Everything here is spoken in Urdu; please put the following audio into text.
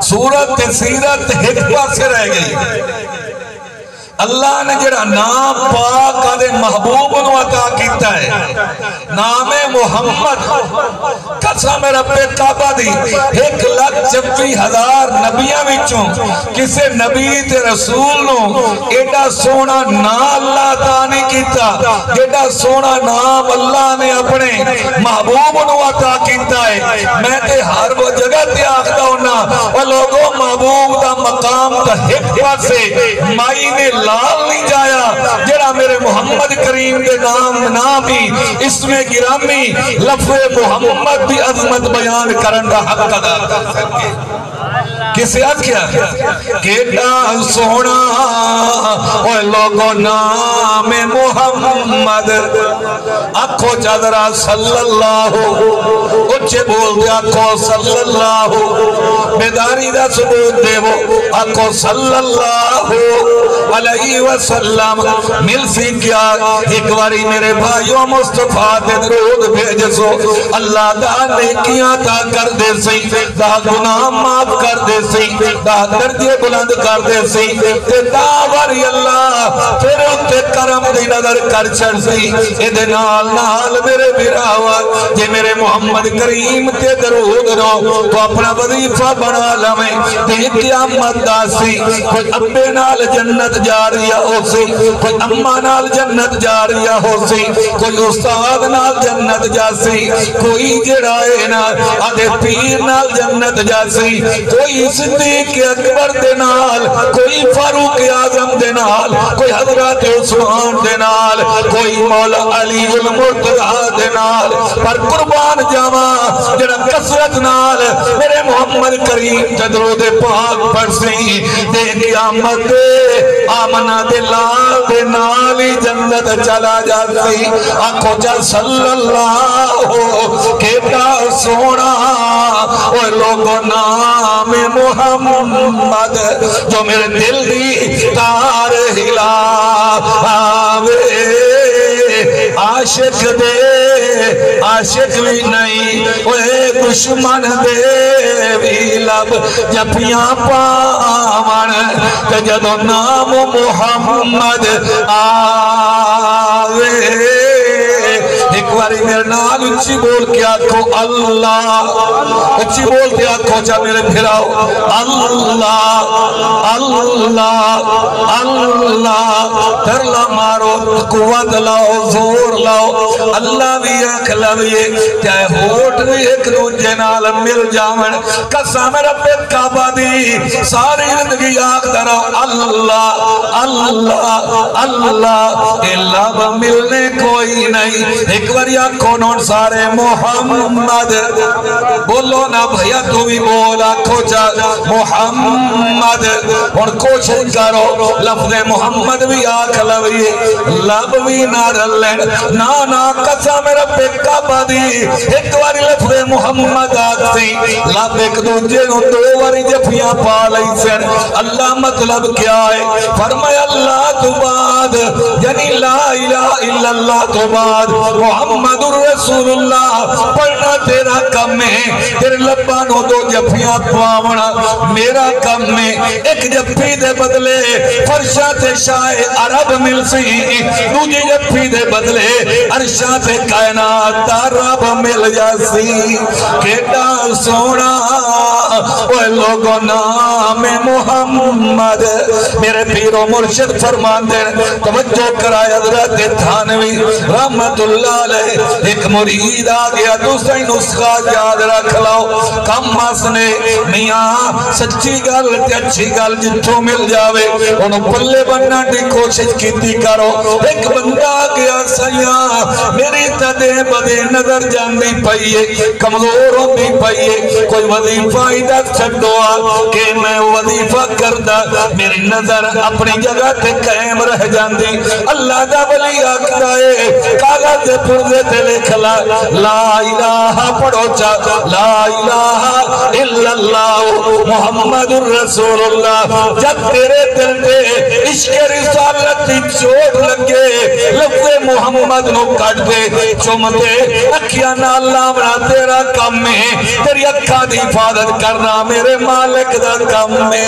سورت سیرت ایک پاسے رہ گئی. اللہ نے جڑا نام پاک آدھے محبوب نو عطا کیتا ہے نام محمد قسم رب کعبہ دی 1,26,000 نبیاں وچوں کسے نبی تے رسول نو ایڈا سونا نام اللہ عطا نہیں کیتا ایڈا سونا نام اللہ نے اپنے محبوب نو عطا کیتا ہے. میں تے ہر وہ جگہ تے آخدا ہونا وہ لوگوں محبوب دا مقام دا ایک پاسے مائی نے لال نہیں جایا جڑا میرے محمد کریم کے نام بھی اسم گرامی لفظ محمد بھی عظمت بیان کرن دا حق ادا کر سکے. کسے آج کیا کیڑا سونا اوہ لوگوں نام محمد آنکھو چادرہ صلی اللہ اچھے بول دے آنکھو صلی اللہ بیداری دا ثبوت دے وہ آنکھو صلی اللہ علیہ وسلم مل سی کیا ایک باری میرے بھائیوں مصطفیٰ دے درود بھیجسو اللہ دا نیکیاں تا کر دے سی دا گناہ معاف کر دے سی دا درجے بلند کر دے سی تے داوری اللہ پھر اتے کرم دی نظر کر چھڑ سی ادھے نال میرے براوا جے میرے محمد کریم تے درود رو تو اپنا وظیفہ بنا لمیں تے قیامت دا سی کوئی ابے نال جنت جاریہ ہو سی کوئی اممہ نال جنت جاریہ ہو سی کوئی استاد نال جنت جا سی کوئی جڑائے نال آدھے پیر نال جنت جا سی کوئی صدیق اکبر دے نال کوئی فاروق اعظم دے نال کوئی حضرت عثمان دے نال کوئی مولا علی المرتضی دے نال پر قربان جاما جڑا کثرت نال میرے محمد کریم درود پاک پڑھ سی دے قیامت دے آمنہ دے لال دے نالی جنت چلا جاتی آنکھو چل صلی اللہ کیتا سونا اوہ لوگوں نام محمد جو میرے دل دی تار ہلا آوے عاشق دے عاشق بھی نہیں اوہ دشمن دے بھی لب جپیاں پاون کہ جدو نام محمد آوے ایک باری میرے نال اچھی بول کے آکھو اللہ اچھی بول کے آکھو چاہ میرے پھراؤ اللہ اللہ اللہ ترلا مارو قوت لاؤ زور لاؤ اللہ بھی ایک لویے چاہے ہوٹ بھی ایک دوجہ نال مل جاون قسم رب کعبہ دی ساری زندگی آکھ درو اللہ اللہ اللہ اللہ ملنے کوئی نہیں ایک باری آنکھوں نون سارے محمد بولو نا بھیا تو بھی بول آنکھوں چا محمد اور کوشش کرو لفظ محمد بھی آنکھ لویے لب بھی نہ رلین نانا قسم رب کعبہ دی ایک باری لفظ محمد آکھتی لب ایک دوجے نو دو باری جفیاں پا لئی سن اللہ مطلب کیا ہے فرمایا اللہ تو بعد یعنی لا الہ الا اللہ تو بعد محمد الرسول اللہ پڑھنا تیرا کم ہے تیرے لبانوں دو جفیاں پاونا میرا کم ہے ایک جفی دے بدلے فرشات شاہ عرب مل سی دوجی جفی دے بدلے عرشات کائنات عرب مل جاسی کیٹا سونا وہ لوگوں نام محمد میرے پیر و مرشد فرمان دے توجہ کرائے حضرت تھانوی رحمت اللہ علیہ ایک مرید آگیا دوسری نسخہ یاد رکھ لاؤ کم مسنے میاں سچی گل تے اچھی گل جتوں مل جاوے انہوں پلے بننا دی کوشش کیتی کرو ایک بندہ آگیا سیاں میری تدے بدے نظر جاندی پئیے کمزور ہوندی پئیے کوئی وظیفہ عیدت چھڑوا کہ میں وظیفہ کردہ میری نظر اپنی جگہ تے قائم رہ جاندی اللہ دا ولی آکھتا ہے کاغذ پردے تے لکھلا لا الہ پڑھو چا لا الہ الا اللہ محمد الرسول اللہ جب تیرے دل میں عشق رسالت کی چوٹ لگے لفظ دے محمد نو کٹ دے چم دے اکھیاں نال لاونا تیرا کم ہے تیری اکھاں دی حفاظت کرنا میرے مالک دا کم ہے